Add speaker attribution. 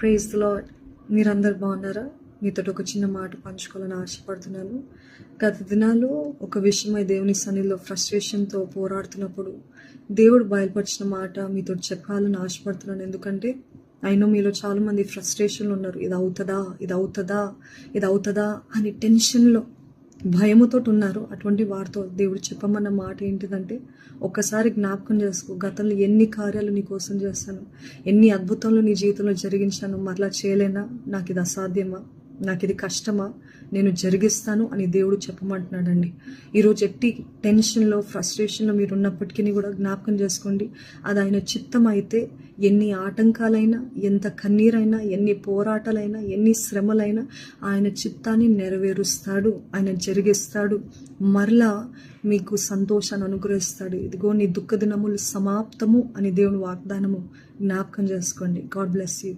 Speaker 1: Praise the lord. మీరందరు బాగున్నారా? మీతో ఒక చిన్న మాట పంచుకోవాలని ఆశపడుతున్నాను. గత దినాల్లో ఒక విషయమై దేవుని సన్నిధిలో ఫ్రస్ట్రేషన్తో పోరాడుతున్నప్పుడు దేవుడు బయలుపరిచిన మాట మీతో చెప్పాలని ఆశపడుతున్నాను. ఎందుకంటే అయినా మీలో చాలా మంది ఫ్రస్ట్రేషన్లో ఉన్నారు. ఇది అవుతుందా, ఇది అవుతుందా, ఇది అవుతుందా అని టెన్షన్లో భయముతో ఉన్నారు. అటువంటి వారితో దేవుడు చెప్పమన్న మాట ఏంటిదంటే, ఒక్కసారి జ్ఞాపకం చేసుకో, గతంలో ఎన్ని కార్యాలు నీ కోసం చేశాను, ఎన్ని అద్భుతాలు నీ జీవితంలో జరిగించాను, మరలా చేయలేనా, నాకు ఇది అసాధ్యమా, నాకు ఇది కష్టమా, నేను జరిగిస్తాను అని దేవుడు చెప్పమంటున్నాడండి. ఈరోజు ఎట్టి టెన్షన్లో ఫ్రస్ట్రేషన్లో మీరు ఉన్నప్పటికీ కూడా జ్ఞాపకం చేసుకోండి, అది ఆయన చిత్తం అయితే ఎన్ని ఆటంకాలైనా, ఎంత కన్నీరైనా, ఎన్ని పోరాటాలైనా, ఎన్ని శ్రమలైనా ఆయన చిత్తాన్ని నెరవేరుస్తాడు, ఆయన జరిగిస్తాడు, మరలా మీకు సంతోషాన్ని అనుగ్రహిస్తాడు. ఇదిగో నీ దుఃఖ దినములు సమాప్తము అని దేవుని వాగ్దానము జ్ఞాపకం చేసుకోండి. God bless you.